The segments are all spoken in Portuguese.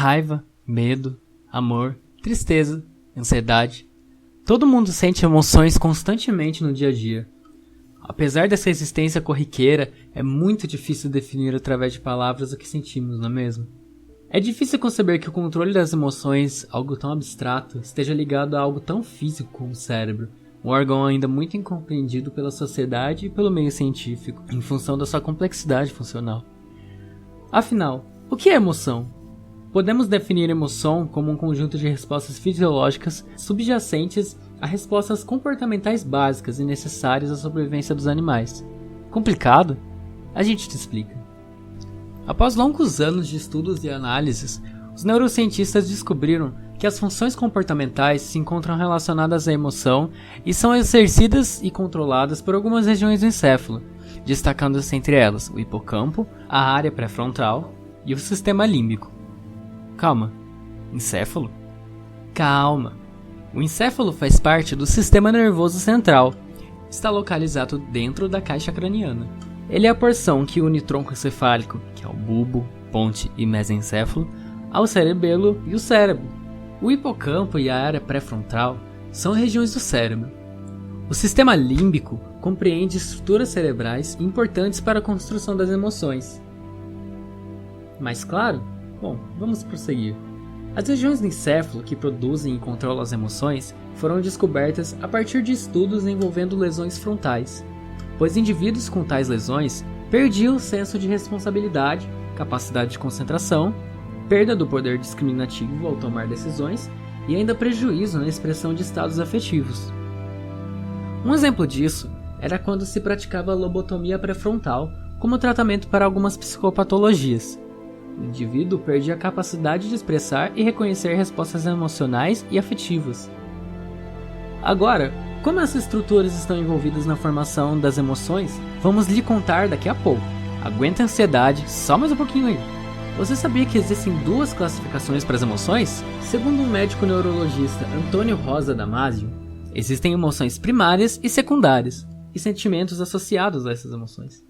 raiva, medo, amor, tristeza, ansiedade. Todo mundo sente emoções constantemente no dia a dia. Apesar dessa existência corriqueira, é muito difícil definir através de palavras o que sentimos, não é mesmo? É difícil conceber que o controle das emoções, algo tão abstrato, esteja ligado a algo tão físico como o cérebro, um órgão ainda muito incompreendido pela sociedade e pelo meio científico, em função da sua complexidade funcional. Afinal, o que é emoção? Podemos definir emoção como um conjunto de respostas fisiológicas subjacentes a respostas comportamentais básicas e necessárias à sobrevivência dos animais. Complicado? A gente te explica. Após longos anos de estudos e análises, os neurocientistas descobriram que as funções comportamentais se encontram relacionadas à emoção e são exercidas e controladas por algumas regiões do encéfalo, destacando-se entre elas o hipocampo, a área pré-frontal e o sistema límbico. Calma, encéfalo? Calma! O encéfalo faz parte do sistema nervoso central. Está localizado dentro da caixa craniana. Ele é a porção que une o tronco encefálico, que é o bulbo, ponte e mesencéfalo, ao cerebelo e o cérebro. O hipocampo e a área pré-frontal são regiões do cérebro. O sistema límbico compreende estruturas cerebrais importantes para a construção das emoções. Mais claro? Bom, vamos prosseguir. As regiões do encéfalo que produzem e controlam as emoções foram descobertas a partir de estudos envolvendo lesões frontais, pois indivíduos com tais lesões perdiam o senso de responsabilidade, capacidade de concentração, perda do poder discriminativo ao tomar decisões e ainda prejuízo na expressão de estados afetivos. Um exemplo disso era quando se praticava a lobotomia pré-frontal como tratamento para algumas psicopatologias. O indivíduo perdia a capacidade de expressar e reconhecer respostas emocionais e afetivas. Agora, como essas estruturas estão envolvidas na formação das emoções, vamos lhe contar daqui a pouco. Aguenta a ansiedade, só mais um pouquinho aí. Você sabia que existem duas classificações para as emoções? Segundo o médico neurologista Antônio Rosa Damasio, existem emoções primárias e secundárias, e sentimentos associados a essas emoções.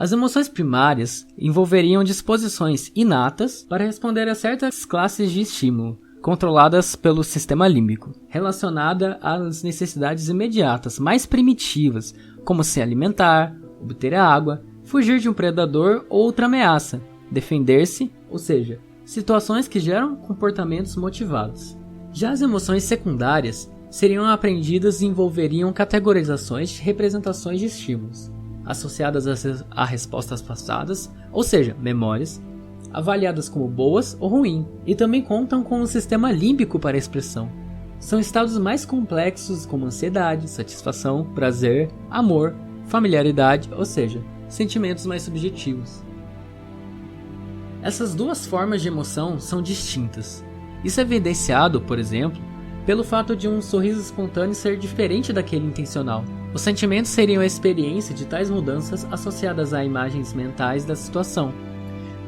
As emoções primárias envolveriam disposições inatas para responder a certas classes de estímulo, controladas pelo sistema límbico, relacionada às necessidades imediatas mais primitivas, como se alimentar, obter água, fugir de um predador ou outra ameaça, defender-se, ou seja, situações que geram comportamentos motivados. Já as emoções secundárias seriam aprendidas e envolveriam categorizações de representações de estímulos, associadas a respostas passadas, ou seja, memórias, avaliadas como boas ou ruins, e também contam com um sistema límbico para a expressão. São estados mais complexos como ansiedade, satisfação, prazer, amor, familiaridade, ou seja, sentimentos mais subjetivos. Essas duas formas de emoção são distintas. Isso é evidenciado, por exemplo, pelo fato de um sorriso espontâneo ser diferente daquele intencional. Os sentimentos seriam a experiência de tais mudanças associadas a imagens mentais da situação.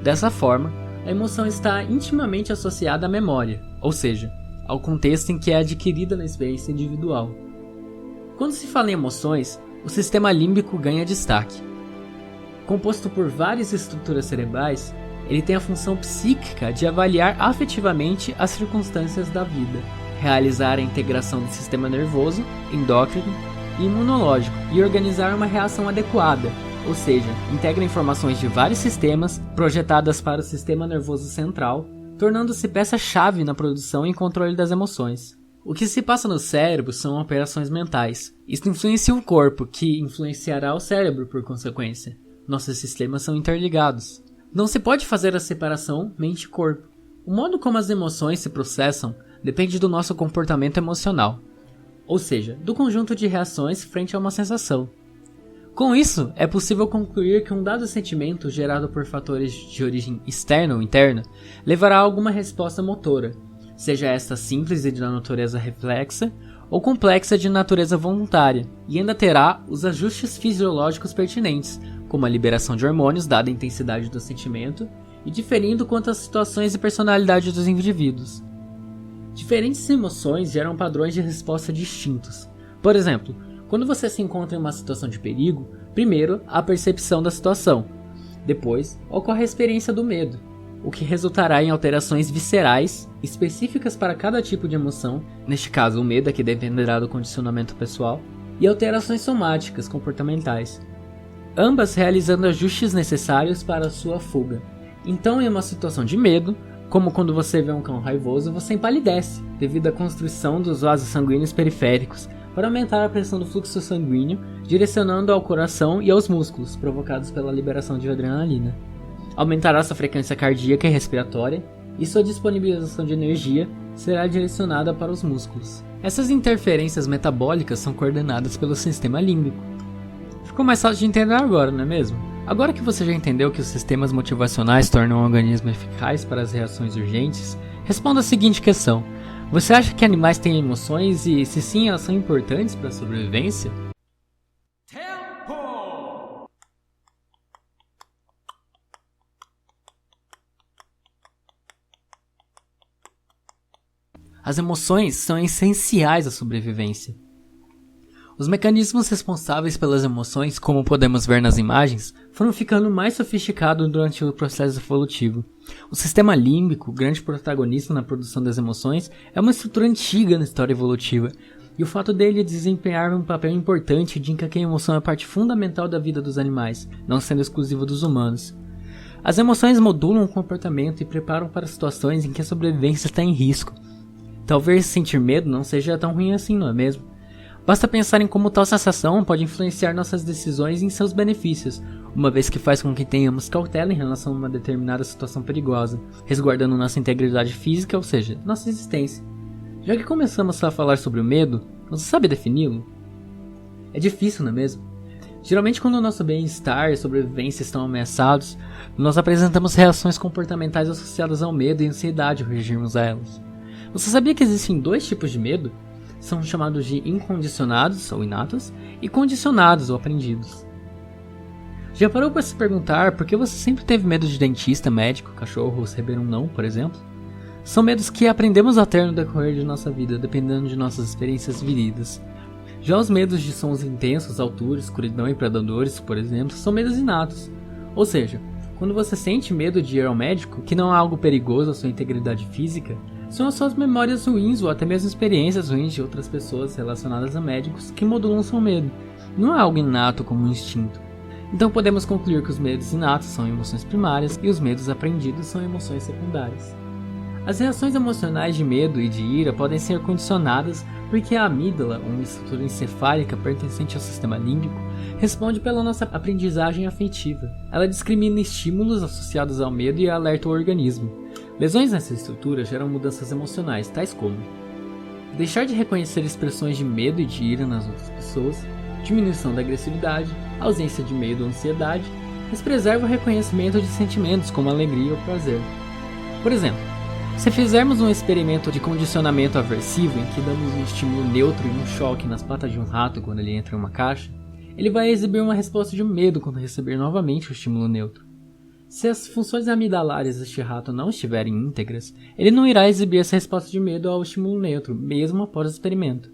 Dessa forma, a emoção está intimamente associada à memória, ou seja, ao contexto em que é adquirida na experiência individual. Quando se fala em emoções, o sistema límbico ganha destaque. Composto por várias estruturas cerebrais, ele tem a função psíquica de avaliar afetivamente as circunstâncias da vida, realizar a integração do sistema nervoso, endócrino e imunológico e organizar uma reação adequada, ou seja, integra informações de vários sistemas projetadas para o sistema nervoso central, tornando-se peça-chave na produção e controle das emoções. O que se passa no cérebro são operações mentais. Isso influencia o corpo, que influenciará o cérebro por consequência. Nossos sistemas são interligados. Não se pode fazer a separação mente-corpo. O modo como as emoções se processam depende do nosso comportamento emocional, ou seja, do conjunto de reações frente a uma sensação. Com isso, é possível concluir que um dado sentimento gerado por fatores de origem externa ou interna levará a alguma resposta motora, seja esta simples e de natureza reflexa ou complexa de natureza voluntária, e ainda terá os ajustes fisiológicos pertinentes, como a liberação de hormônios dada a intensidade do sentimento e diferindo quanto às situações e personalidade dos indivíduos. Diferentes emoções geram padrões de resposta distintos. Por exemplo, quando você se encontra em uma situação de perigo, primeiro há a percepção da situação, depois ocorre a experiência do medo. o que resultará em alterações viscerais específicas para cada tipo de emoção, neste caso o medo é que dependerá do condicionamento pessoal, e alterações somáticas comportamentais, ambas realizando ajustes necessários para a sua fuga. Então, em uma situação de medo, como quando você vê um cão raivoso, você empalidece, devido à construção dos vasos sanguíneos periféricos, para aumentar a pressão do fluxo sanguíneo, direcionando ao coração e aos músculos, provocados pela liberação de adrenalina. Aumentará sua frequência cardíaca e respiratória, e sua disponibilização de energia será direcionada para os músculos. Essas interferências metabólicas são coordenadas pelo sistema límbico. Ficou mais fácil de entender agora, não é mesmo? Agora que você já entendeu que os sistemas motivacionais tornam o organismo eficaz para as reações urgentes, responda a seguinte questão: você acha que animais têm emoções e, se sim, elas são importantes para a sobrevivência? As emoções são essenciais à sobrevivência. Os mecanismos responsáveis pelas emoções, como podemos ver nas imagens, foram ficando mais sofisticados durante o processo evolutivo. O sistema límbico, grande protagonista na produção das emoções, é uma estrutura antiga na história evolutiva, e o fato dele desempenhar um papel importante indica que a emoção é parte fundamental da vida dos animais, não sendo exclusiva dos humanos. As emoções modulam o comportamento e preparam para situações em que a sobrevivência está em risco. Talvez sentir medo não seja tão ruim assim, não é mesmo? Basta pensar em como tal sensação pode influenciar nossas decisões e em seus benefícios, uma vez que faz com que tenhamos cautela em relação a uma determinada situação perigosa, resguardando nossa integridade física, ou seja, nossa existência. Já que começamos a falar sobre o medo, você sabe defini-lo? É difícil, não é mesmo? Geralmente quando o nosso bem-estar e sobrevivência estão ameaçados, nós apresentamos reações comportamentais associadas ao medo e ansiedade ao reagirmos a elas. Você sabia que existem dois tipos de medo? São chamados de incondicionados ou inatos e condicionados ou aprendidos. Já parou para se perguntar por que você sempre teve medo de dentista, médico, cachorro ou receber um não, por exemplo? São medos que aprendemos a ter no decorrer de nossa vida, dependendo de nossas experiências vividas. Já os medos de sons intensos, altura, escuridão e predadores, por exemplo, são medos inatos. Ou seja, quando você sente medo de ir ao médico, que não é algo perigoso à sua integridade física, são as suas memórias ruins ou até mesmo experiências ruins de outras pessoas relacionadas a médicos que modulam seu medo. Não é algo inato como um instinto. Então podemos concluir que os medos inatos são emoções primárias e os medos aprendidos são emoções secundárias. As reações emocionais de medo e de ira podem ser condicionadas porque a amígdala, uma estrutura encefálica pertencente ao sistema límbico, responde pela nossa aprendizagem afetiva. Ela discrimina estímulos associados ao medo e alerta o organismo. Lesões nessa estrutura geram mudanças emocionais, tais como deixar de reconhecer expressões de medo e de ira nas outras pessoas, diminuição da agressividade, ausência de medo ou ansiedade, mas preserva o reconhecimento de sentimentos como alegria ou prazer. Por exemplo, se fizermos um experimento de condicionamento aversivo em que damos um estímulo neutro e um choque nas patas de um rato quando ele entra em uma caixa, ele vai exibir uma resposta de medo quando receber novamente o estímulo neutro. Se as funções amigdalares deste rato não estiverem íntegras, ele não irá exibir essa resposta de medo ao estímulo neutro, mesmo após o experimento.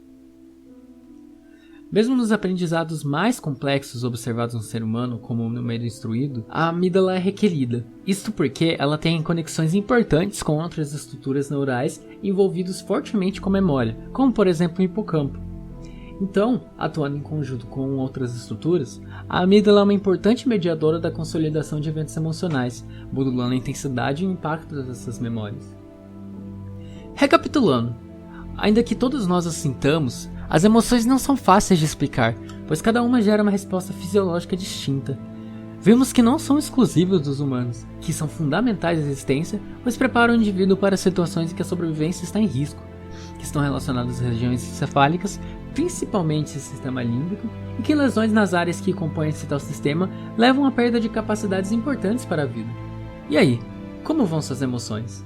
Mesmo nos aprendizados mais complexos observados no ser humano, como no medo instruído, a amígdala é requerida. Isto porque ela tem conexões importantes com outras estruturas neurais envolvidas fortemente com a memória, como por exemplo o hipocampo. Então, atuando em conjunto com outras estruturas, a amígdala é uma importante mediadora da consolidação de eventos emocionais, modulando a intensidade e o impacto dessas memórias. Recapitulando, ainda que todos nós as sintamos, as emoções não são fáceis de explicar, pois cada uma gera uma resposta fisiológica distinta. Vimos que não são exclusivas dos humanos, que são fundamentais à existência, pois preparam o indivíduo para situações em que a sobrevivência está em risco, que estão relacionadas às regiões encefálicas, principalmente o sistema límbico, e que lesões nas áreas que compõem esse tal sistema levam à perda de capacidades importantes para a vida. E aí, como vão suas emoções?